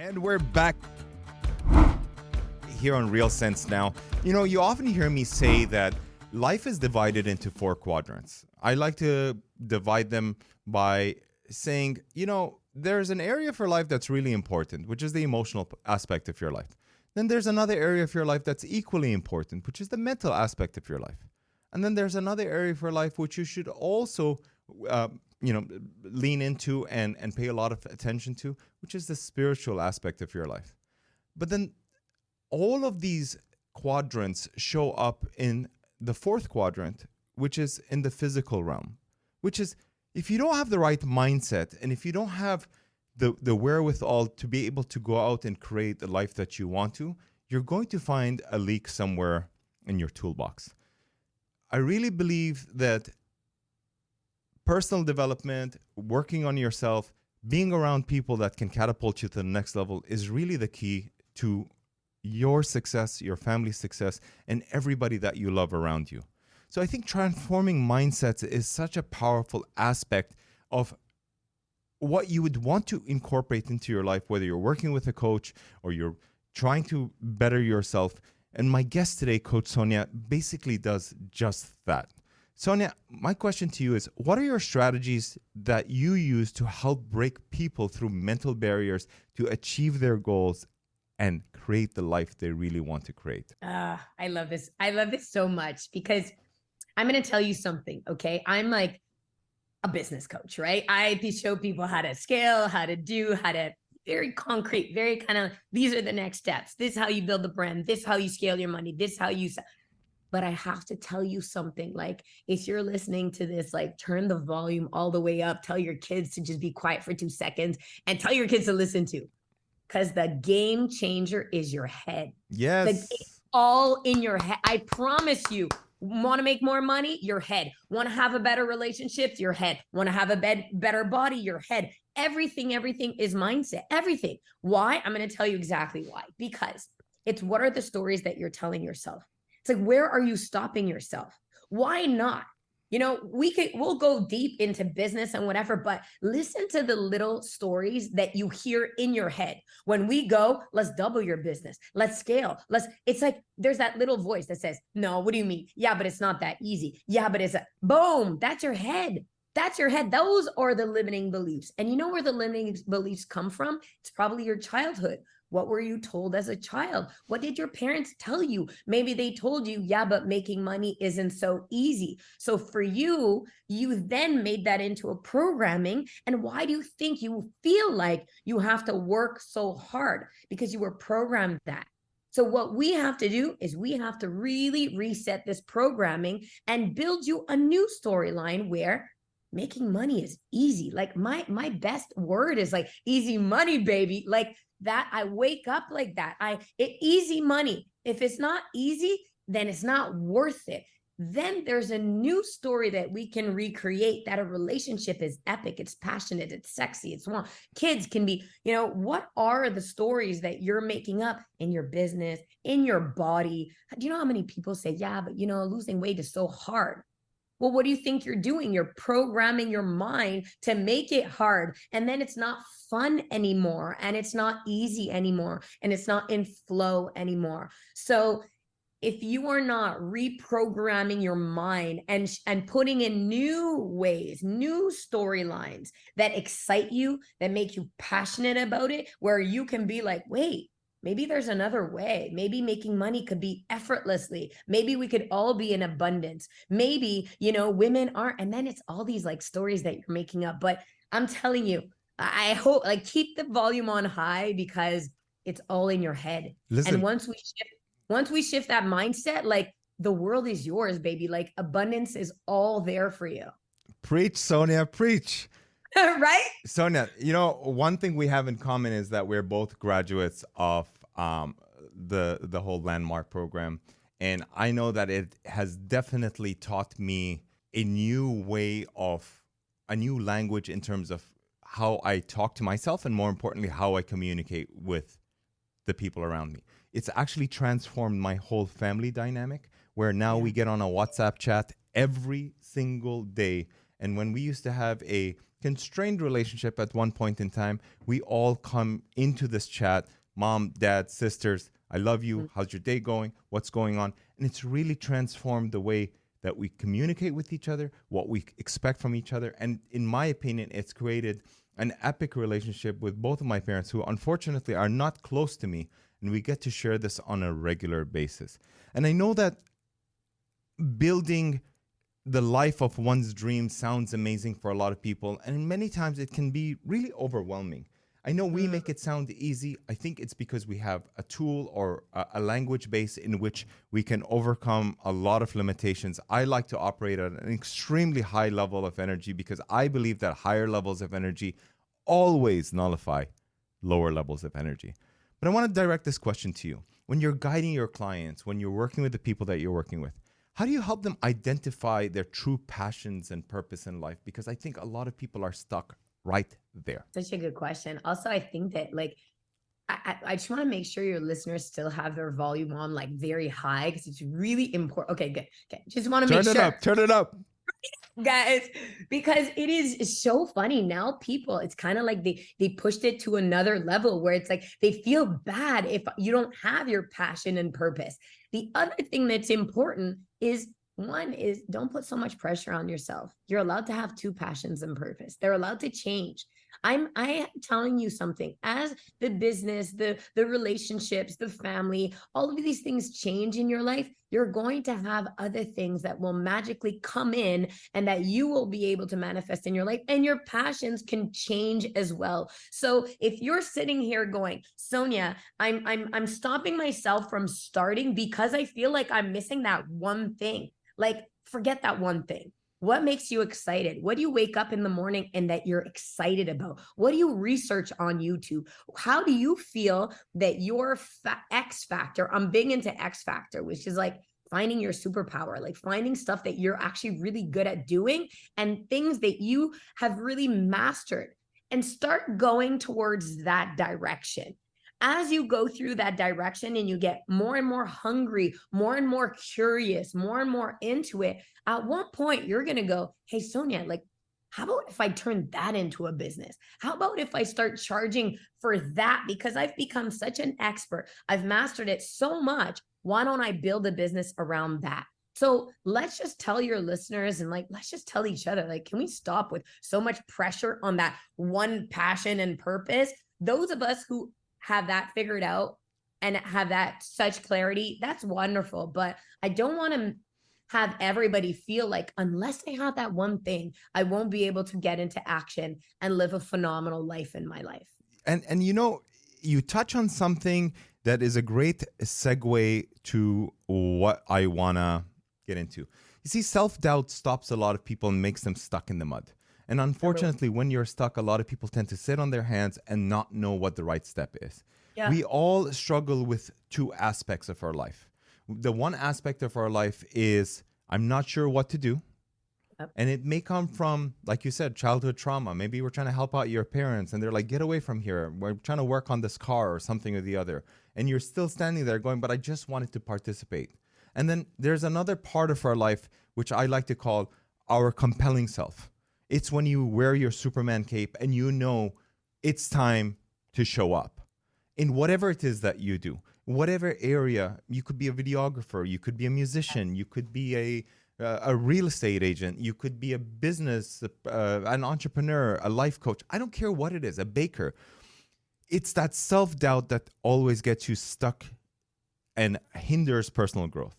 And we're back here on Real Sense now. You know, you often hear me say that life is divided into 4 quadrants. I like to divide them by saying, you know, there's an area of your life that's really important, which is the emotional aspect of your life. Then there's another area of your life that's equally important, which is the mental aspect of your life. And then there's another area of your life which you should also, lean into and pay a lot of attention to, which is the spiritual aspect of your life. But then all of these quadrants show up in the 4th quadrant, which is in the physical realm, which is if you don't have the right mindset and if you don't have the wherewithal to be able to go out and create the life that you want to, you're going to find a leak somewhere in your toolbox. I really believe that personal development, working on yourself, being around people that can catapult you to the next level is really the key to your success, your family's success, and everybody that you love around you. So I think transforming mindsets is such a powerful aspect of what you would want to incorporate into your life, whether you're working with a coach or you're trying to better yourself. And my guest today, Coach Sonia, basically does just that. Sonia, my question to you is, what are your strategies that you use to help break people through mental barriers to achieve their goals and create the life they really want to create? I love this. I love this so much because I'm going to tell you something, okay? I'm like a business coach, right? I show people how to scale, how to very concrete, very kind of, these are the next steps. This is how you build the brand. This is how you scale your money. This is how you, but I have to tell you something. Like, if you're listening to this, like, turn the volume all the way up, tell your kids to just be quiet for 2 seconds and tell your kids to listen to, because the game changer is your head. Yes. It's all in your head. I promise you. Want to make more money? Your head. Want to have a better relationship? Your head. Want to have a better body? Your head. Everything is mindset. Everything. Why? I'm going to tell you exactly why. Because it's what are the stories that you're telling yourself? It's like, where are you stopping yourself? Why not? You know, we'll go deep into business and whatever, but listen to the little stories that you hear in your head. When we go, let's double your business. Let's scale. It's like, there's that little voice that says, no, what do you mean? Yeah, but it's not that easy. Yeah, but boom, that's your head. That's your head. Those are the limiting beliefs. And you know where the limiting beliefs come from? It's probably your childhood. What were you told as a child? What did your parents tell you? Maybe they told you, yeah, but making money isn't so easy. So for you, you then made that into a programming. And why do you think you feel like you have to work so hard? Because you were programmed that. So what we have to do is we have to really reset this programming and build you a new storyline where making money is easy. Like my best word is like easy money, baby. Like that, I wake up like that. Easy money. If it's not easy, then it's not worth it. Then there's a new story that we can recreate, that a relationship is epic, it's passionate, it's sexy, it's warm. Kids can be, what are the stories that you're making up in your business, in your body? Do you know how many people say, yeah, but losing weight is so hard? Well, what do you think you're doing? You're programming your mind to make it hard. And then it's not fun anymore. And it's not easy anymore. And it's not in flow anymore. So if you are not reprogramming your mind and putting in new ways, new storylines that excite you, that make you passionate about it, where you can be like, wait, maybe there's another way. Maybe making money could be effortlessly. Maybe we could all be in abundance. Maybe, women aren't. And then it's all these like stories that you're making up. But I'm telling you, I hope keep the volume on high because it's all in your head. Listen. And once we shift that mindset, like the world is yours, baby. Like abundance is all there for you. Preach, Sonia, preach. Right? Sonia, one thing we have in common is that we're both graduates of the whole Landmark program. And I know that it has definitely taught me a new language in terms of how I talk to myself and, more importantly, how I communicate with the people around me. It's actually transformed my whole family dynamic, where now we get on a WhatsApp chat every single day And when we used to have a constrained relationship at one point in time, we all come into this chat, mom, dad, sisters, I love you. How's your day going? What's going on? And it's really transformed the way that we communicate with each other, what we expect from each other. And in my opinion, it's created an epic relationship with both of my parents, who unfortunately are not close to me. And we get to share this on a regular basis. And I know that building the life of one's dreams sounds amazing for a lot of people. And many times it can be really overwhelming. I know we make it sound easy. I think it's because we have a tool or a language base in which we can overcome a lot of limitations. I like to operate at an extremely high level of energy because I believe that higher levels of energy always nullify lower levels of energy. But I want to direct this question to you. When you're guiding your clients, when you're working with the people that you're working with, how do you help them identify their true passions and purpose in life? Because I think a lot of people are stuck right there. Such a good question. Also, I think that I just want to make sure your listeners still have their volume on like very high, because it's really important. Okay, good. Okay. Just want to make sure. Turn it up. Guys, because it is so funny now. People, it's kind of like they pushed it to another level where it's like they feel bad if you don't have your passion and purpose. The other thing that's important is, one is, don't put so much pressure on yourself. You're allowed to have two passions and purpose. They're allowed to change. I am telling you something. As the business, the relationships, the family, all of these things change in your life, you're going to have other things that will magically come in and that you will be able to manifest in your life, and your passions can change as well. So if you're sitting here going, Sonia, I'm stopping myself from starting because I feel like I'm missing that one thing. Like, forget that one thing. What makes you excited? What do you wake up in the morning and that you're excited about? What do you research on YouTube? How do you feel that your X factor, I'm big into X factor, which is like finding your superpower, like finding stuff that you're actually really good at doing and things that you have really mastered, and start going towards that direction. As you go through that direction and you get more and more hungry, more and more curious, more and more into it, at one point you're going to go, hey, Sonia, like, how about if I turn that into a business? How about if I start charging for that? Because I've become such an expert. I've mastered it so much. Why don't I build a business around that? So let's just tell your listeners, and like, let's just tell each other, like, can we stop with so much pressure on that one passion and purpose? Those of us who have that figured out and have that such clarity, that's wonderful. But I don't want to have everybody feel like, unless I have that one thing, I won't be able to get into action and live a phenomenal life in my life. And you know, you touch on something that is a great segue to what I want to get into. You see, self-doubt stops a lot of people and makes them stuck in the mud. And unfortunately, when you're stuck, a lot of people tend to sit on their hands and not know what the right step is. Yeah. We all struggle with two aspects of our life. The one aspect of our life is, I'm not sure what to do. Yep. And it may come from, like you said, childhood trauma. Maybe we're trying to help out your parents and they're like, get away from here. We're trying to work on this car or something or the other. And you're still standing there going, but I just wanted to participate. And then there's another part of our life, which I like to call our compelling self. It's when you wear your Superman cape and you know it's time to show up in whatever it is that you do, whatever area. You could be a videographer, you could be a musician, you could be a real estate agent, you could be a business, an entrepreneur, a life coach. I don't care what it is, a baker. It's that self-doubt that always gets you stuck and hinders personal growth.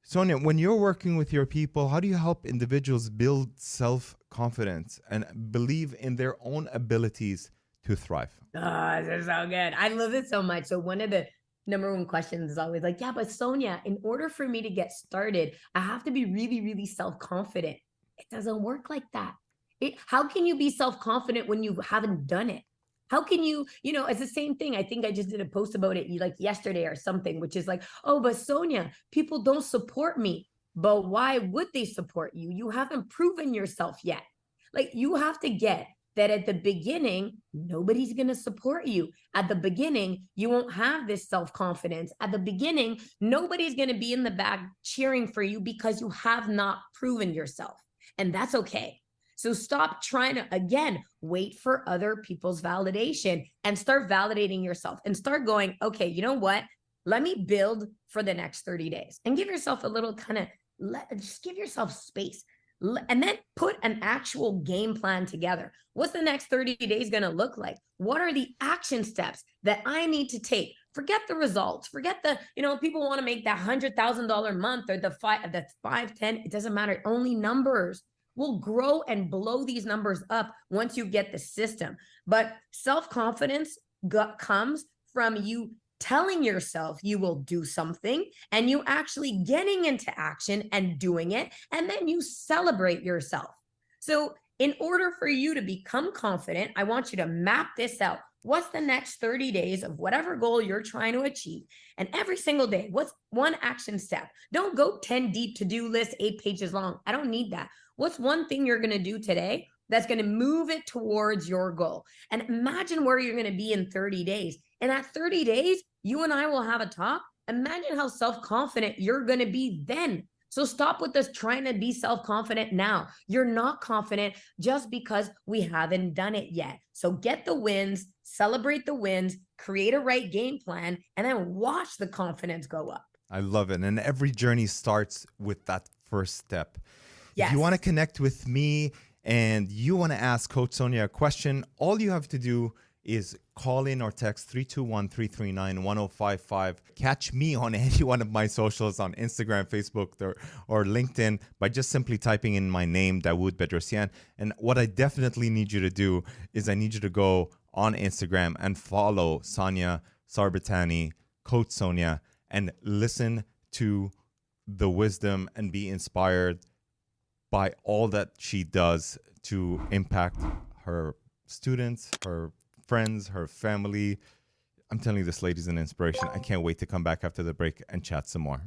Sonia, when you're working with your people, how do you help individuals build self-confidence and believe in their own abilities to thrive? Oh, this is so good. I love it so much. So one of the number one questions is always like, yeah, but Sonia, in order for me to get started, I have to be really, really self-confident. It doesn't work like that. How can you be self-confident when you haven't done it? How can you, it's the same thing. I think I just did a post about it like yesterday or something, which is like, oh, but Sonia, people don't support me. But why would they support you? You haven't proven yourself yet. Like, you have to get that at the beginning, nobody's going to support you. At the beginning, you won't have this self-confidence. At the beginning, nobody's going to be in the back cheering for you because you have not proven yourself. And that's okay. So stop trying to, again, wait for other people's validation and start validating yourself and start going, okay, you know what? Let me build for the next 30 days and give yourself a little kind of, just give yourself space. And then put an actual game plan together. What's the next 30 days going to look like? What are the action steps that I need to take? Forget the results. Forget the, people want to make that $100,000 month or the 5, 10. It doesn't matter. Only numbers will grow and blow these numbers up once you get the system. But self-confidence comes from you telling yourself you will do something and you actually getting into action and doing it, and then you celebrate yourself. So in order for you to become confident, I want you to map this out. What's the next 30 days of whatever goal you're trying to achieve? And every single day, what's one action step? Don't go 10 deep to-do list, 8 pages long. I don't need that. What's one thing you're going to do today that's going to move it towards your goal? And imagine where you're going to be in 30 days. And at 30 days, you and I will have a talk. Imagine how self-confident you're going to be then. So stop with this trying to be self-confident now. You're not confident just because we haven't done it yet. So get the wins, celebrate the wins, create a right game plan, and then watch the confidence go up. I love it. And every journey starts with that first step. Yes. If you want to connect with me and you want to ask Coach Sonia a question, all you have to do is call in or text 321-339-1055. Catch me on any one of my socials on Instagram, Facebook, or LinkedIn by just simply typing in my name, Dawood Bedrosian. And what I definitely need you to do is I need you to go on Instagram and follow Sonia Sarbatani, Coach Sonia, and listen to the wisdom and be inspired by all that she does to impact her students, her friends, her family. I'm telling you, this lady's an inspiration. I can't wait to come back after the break and chat some more.